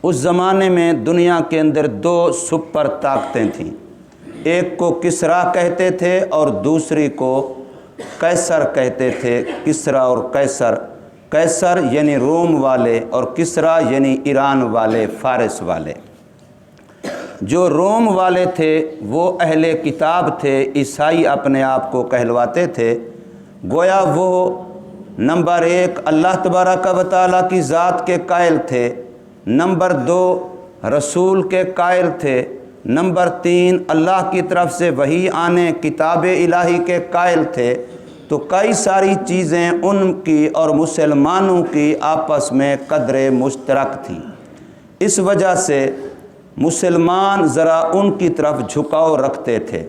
اس زمانے میں دنیا کے اندر دو سپر طاقتیں تھیں، ایک کو کسریٰ کہتے تھے اور دوسری کو قیصر کہتے تھے۔ کسریٰ اور قیصر، قیصر یعنی روم والے اور کسریٰ یعنی ایران والے، فارس والے۔ جو روم والے تھے وہ اہل کتاب تھے، عیسائی اپنے آپ کو کہلواتے تھے، گویا وہ نمبر ایک اللہ تبارک و تعالیٰ کی ذات کے قائل تھے، نمبر دو رسول کے قائل تھے، نمبر تین اللہ کی طرف سے وحی آنے کتاب الہی کے قائل تھے۔ تو کئی ساری چیزیں ان کی اور مسلمانوں کی آپس میں قدر مشترک تھیں، اس وجہ سے مسلمان ذرا ان کی طرف جھکاؤ رکھتے تھے،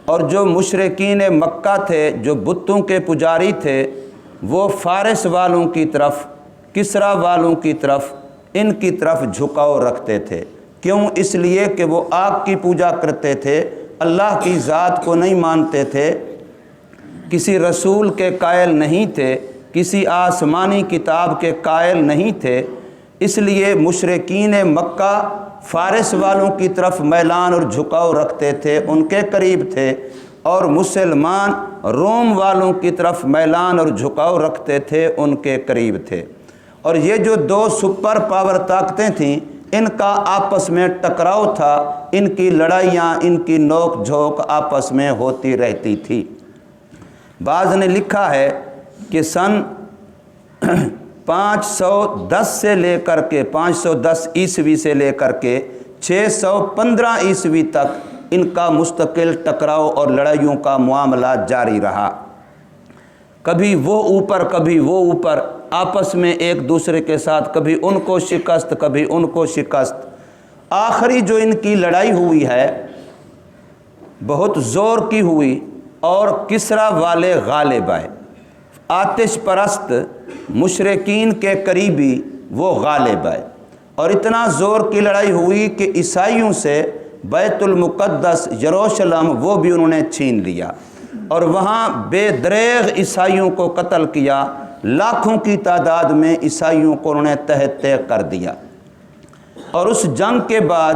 اور جو مشرکین مکہ تھے، جو بتوں کے پجاری تھے، وہ فارس والوں کی طرف، کسریٰ والوں کی طرف، ان کی طرف جھکاؤ رکھتے تھے۔ کیوں؟ اس لیے کہ وہ آگ کی پوجا کرتے تھے، اللہ کی ذات کو نہیں مانتے تھے، کسی رسول کے قائل نہیں تھے، کسی آسمانی کتاب کے قائل نہیں تھے۔ اس لیے مشرکین مکہ فارس والوں کی طرف میلان اور جھکاؤ رکھتے تھے، ان کے قریب تھے، اور مسلمان روم والوں کی طرف میلان اور جھکاؤ رکھتے تھے، ان کے قریب تھے۔ اور یہ جو دو سپر پاور طاقتیں تھیں، ان کا آپس میں ٹکراؤ تھا، ان کی لڑائیاں، ان کی نوک جھوک آپس میں ہوتی رہتی تھی۔ بعض نے لکھا ہے کہ سن 510 سے لے کر کے 510 عیسوی سے لے کر کے 615 عیسوی تک ان کا مستقل ٹکراؤ اور لڑائیوں کا معاملہ جاری رہا۔ کبھی وہ اوپر کبھی وہ اوپر، آپس میں ایک دوسرے کے ساتھ، کبھی ان کو شکست کبھی ان کو شکست۔ آخری جو ان کی لڑائی ہوئی ہے بہت زور کی ہوئی، اور کسریٰ والے غالب آئے، آتش پرست مشرکین کے قریبی وہ غالب آئے، اور اتنا زور کی لڑائی ہوئی کہ عیسائیوں سے بیت المقدس یروشلم وہ بھی انہوں نے چھین لیا، اور وہاں بے دریغ عیسائیوں کو قتل کیا، لاکھوں کی تعداد میں عیسائیوں کو انہوں نے تہہ تہہ کر دیا۔ اور اس جنگ کے بعد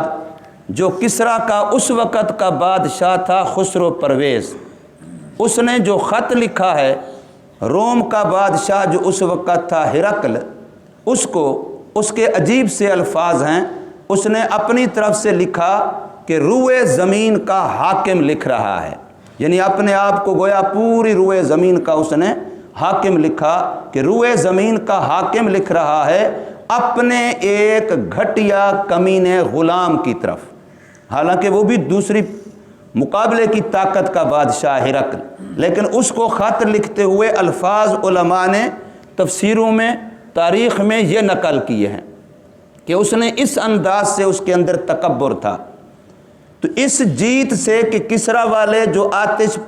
جو کسریٰ کا اس وقت کا بادشاہ تھا خسرو پرویز، اس نے جو خط لکھا ہے، روم کا بادشاہ جو اس وقت تھا ہرقل، اس کو اس کے عجیب سے الفاظ ہیں، اس نے اپنی طرف سے لکھا کہ روئے زمین کا حاکم لکھ رہا ہے، یعنی اپنے آپ کو گویا پوری روئے زمین کا اس نے حاکم لکھا، کہ روئے زمین کا حاکم لکھ رہا ہے اپنے ایک گھٹیا کمینے غلام کی طرف، حالانکہ وہ بھی دوسری مقابلے کی طاقت کا بادشاہ ہرقل، لیکن اس کو خط لکھتے ہوئے الفاظ علماء نے تفسیروں میں، تاریخ میں یہ نقل کیے ہیں کہ اس نے اس انداز سے، اس کے اندر تکبر تھا۔ تو اس جیت سے کہ کسریٰ والے جو آتش پر